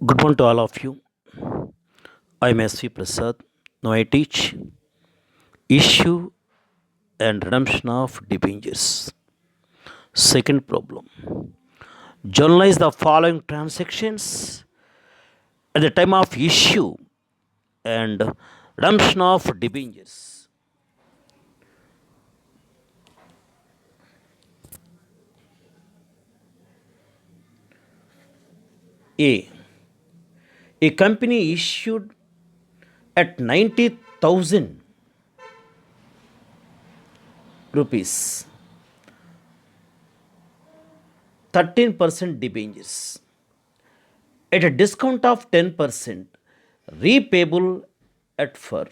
Good morning to all of you. I am S.V. Prasad. Now I teach issue and redemption of debentures. Second problem. Journalize the following transactions at the time of issue and redemption of debentures. A. A company issued at 90,000 rupees 13% debentures at a discount of 10% repayable at fur.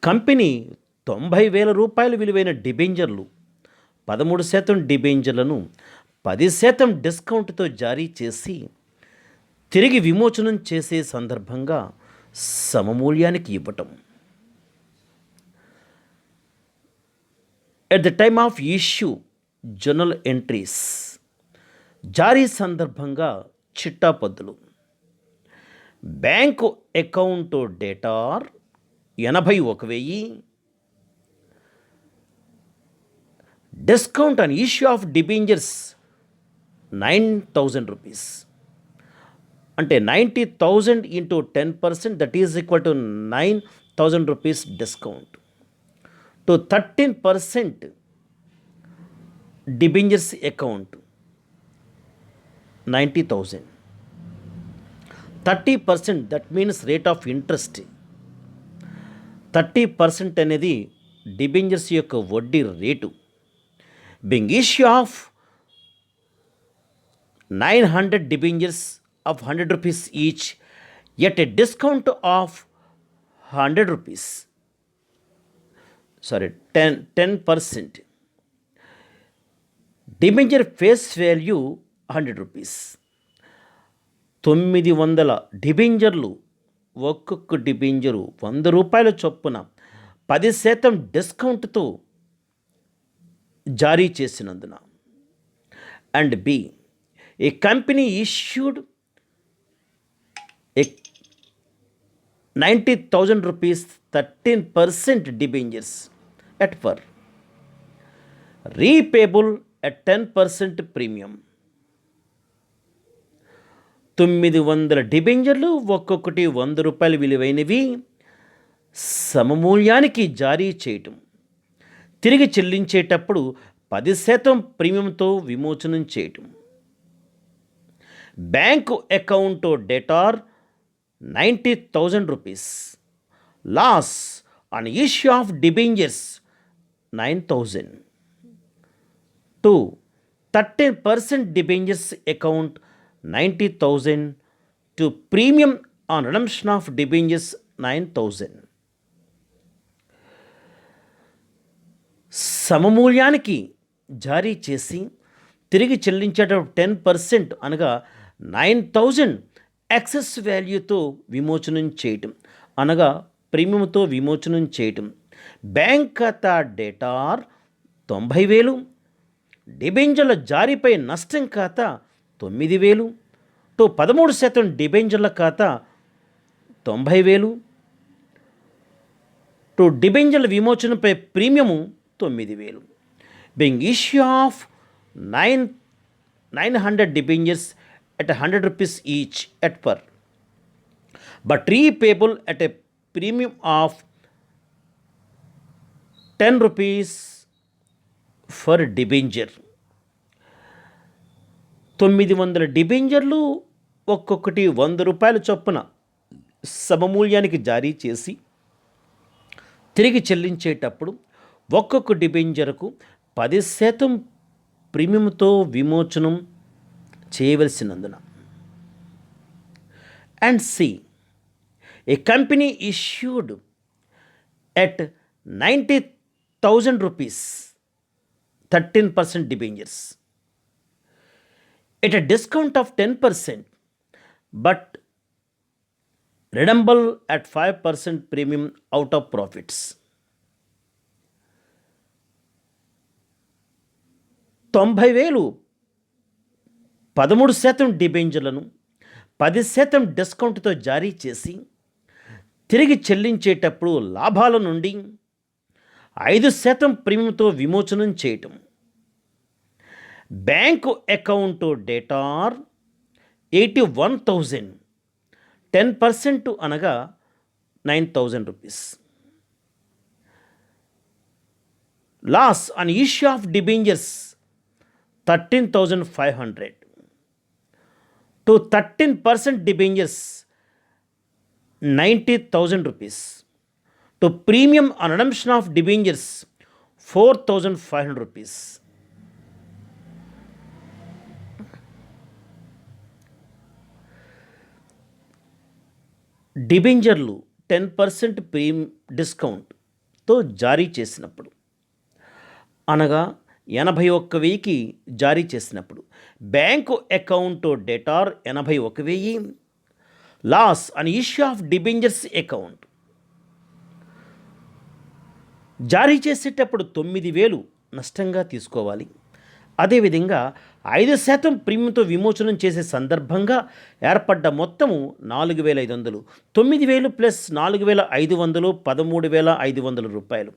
Company 90,000 విలువైన డిబెంజర్లు 13% డిబెంజర్లను 10% డిస్కౌంట్తో జారీ చేసి తిరిగి విమోచనం చేసే సందర్భంగా సమమూల్యానికి ఇవ్వటం. At the time of issue journal entries జారీ సందర్భంగా చిట్టా పద్దులు. Bank account debtor 81,000. Discount on issue of debentures 9,000 rupees. అంటే 90,000 into 10%, that is equal to 9,000 rupees discount to 13% debentures account 90,000. 30%, that means rate of interest. 30% అనేది debentures యొక్క వడ్డీ రేటు. Being issue of 900 debentures of 100 rupees each at a discount of 100 rupees. 10%. Debenture face value 100 rupees. 900 డిబెంజర్లు, ఒక్కొక్క debenture 100 రూపాయల చొప్పున 10% డిస్కౌంట్తో జారీ చేసినందున. And B, a company issued a 90,000 rupees 13% debentures at par, repayable at 10% premium. 900 డిబెంజర్లు, ఒక్కొక్కటి 100 రూపాయలు విలువైనవి, సమమూల్యానికి జారీ చేయటం. తిరిగి చెల్లించేటప్పుడు 10% ప్రీమియంతో విమోచనం చేయటం. Bank account debtor 90,000 rupees. Loss on issue of debentures 9,000. 2. 13% debentures account 90,000 to premium on redemption of debentures 9,000. సమమూల్యానికి జారీ చేసి తిరిగి చెల్లించేటప్పుడు 10% అనగా 9,000 ఎక్సెస్ వాల్యూతో విమోచనం చేయటం, అనగా ప్రీమియంతో విమోచనం చేయటం. బ్యాంక్ ఖాతా డేటార్ 90,000. డిబెంజర్ల జారీపై నష్టం ఖాతా 9,000. టు 13% డిబెంజర్ల ఖాతా 90,000. టు డిబెంజర్ల విమోచనపై premium 9,000. Being issue of 900 debentures at 100 rupees each at par, but repayable at a premium of 10 rupees for debenture. 900 డిబెంజర్లు, ఒక్కొక్కటి 100 రూపాయల చొప్పున సమమూల్యానికి జారీ చేసి తిరిగి చెల్లించేటప్పుడు ఒక్కొక్క డిబెంజర్కు 10% ప్రీమియంతో విమోచనం చేయవలసినందున. And C, a company issued at 90,000 rupees 13% debentures at a discount of 10%, but redeemable at 5% premium out of profits. 90,000 13% డిబెంచర్లను 10% డిస్కౌంట్తో జారీ చేసి తిరిగి చెల్లించేటప్పుడు లాభాల నుండి 5% ప్రీమియంతో విమోచనం చేయటం. బ్యాంకు అకౌంట్ డేటార్ 81,000, 10% అనగా 9,000 rupees. Loss on issue of debentures 13,500. To 13% debentures 90,000 rupees. To premium on redemption of debentures 4,500 rupees. డిబెంచర్లు 10% డిస్కౌంట్తో జారీ చేసినప్పుడు, అనగా 81,000కి జారీ చేసినప్పుడు bank account debtor 81,000. Loss on issue of debentures account జారీ చేసేటప్పుడు 9,000 నష్టంగా తీసుకోవాలి. అదేవిధంగా 5% ప్రీమియంతో విమోచనం చేసే సందర్భంగా ఏర్పడ్డ మొత్తము 4,500. 9,000 ప్లస్ 4,500 13,500 రూపాయలు.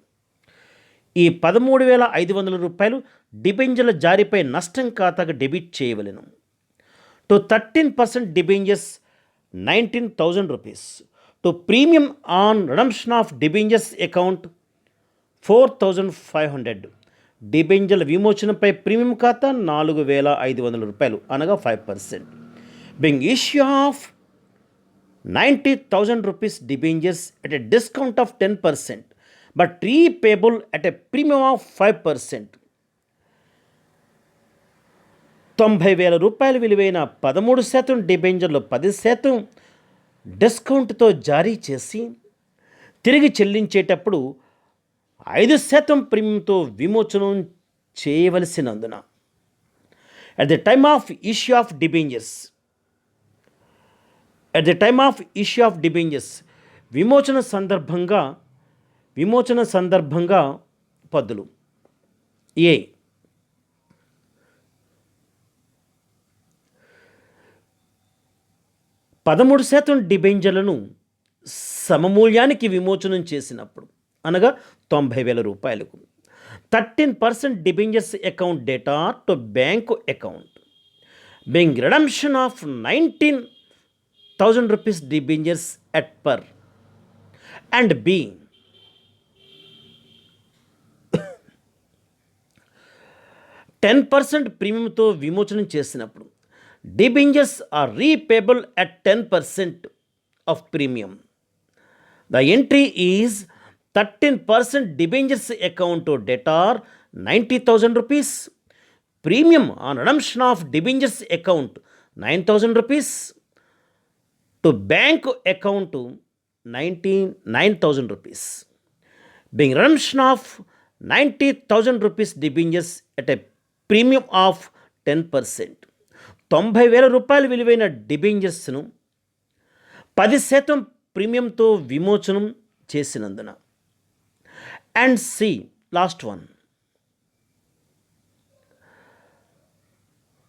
ఈ 13,500 రూపాయలు డిబెంచర్ల జారీపై నష్టం ఖాతాకు డెబిట్ చేయవలెను. To 13% debentures 19,000 rupees. To premium on redemption of debentures account 4,500. డిబెంచర్ల విమోచనపై ప్రీమియం ఖాతా 4,500 రూపాయలు, అనగా 5%. బీయింగ్ ఇష్యూ ఆఫ్ 90,000 rupees debentures at a discount of 10%, but repayable at a premium of 5%. 90,000 రూపాయల విలువైన 13% డిబెంచర్లు 10% డిస్కౌంట్తో జారీ చేసి తిరిగి చెల్లించేటప్పుడు 5% ప్రీమియంతో విమోచనం చేయవలసినందున at the time of issue of debentures విమోచన సందర్భంగా పద్దులు. ఏ 13% డిబెంచర్లను సమమూల్యానికి విమోచనం చేసినప్పుడు, అనగా 90,000 రూపాయలకు 13% debentures account data to bank account being redemption of 19,000 rupees debentures at per and being 10% ప్రీమియంతో విమోచనం చేసినప్పుడు debentures are రీపేబుల్ at 10% of premium. The entry is 13% debentures account to debtor 90,000 rupees. Premium on redemption of debentures account 9,000 rupees. To bank account 99,000 rupees. Being redemption of 90,000 rupees debentures at a premium of 10%. 90,000 రూపాయల విలువైన డిబెంచర్స్ను 10% ప్రీమియంతో విమోచనం చేసినందున. And C last one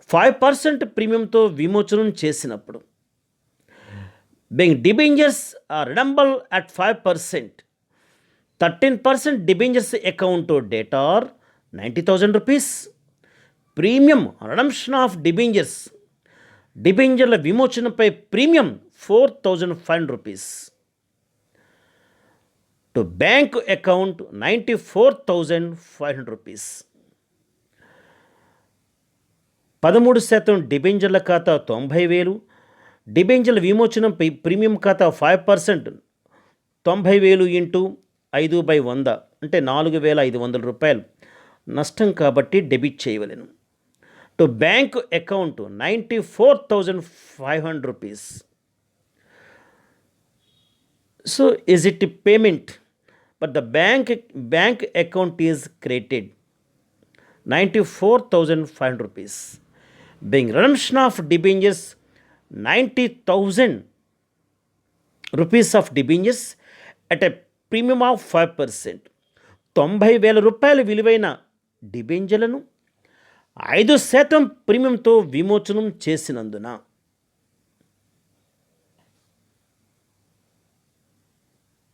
5% ప్రీమియంతో విమోచనం చేసినప్పుడు being debentures are redeemable at 5%. 13% debentures account debtor 90,000 rupees. Premium redemption of డిబెంచర్ల విమోచనపై premium 4,500 rupees. To bank account 94,500 rupees. 13% డిబెంచర్ల ఖాతా 90,000. డిబెంచర్ల విమోచనంపై ప్రీమియం ఖాతా 5%. 90,000 ఇంటూ 5/100 అంటే 4,500 రూపాయలు నష్టం కాబట్టి డెబిట్ చేయవలెను. To bank account 94,500 rupees. So is it payment, but the bank account is credited 94,500 rupees. Being redemption of debentures 90,000 rupees of debentures at a premium of 5%. 90,000 రూపాయల విలువైన డిబెంచర్లను 5% ప్రీమియంతో విమోచనం చేసినందున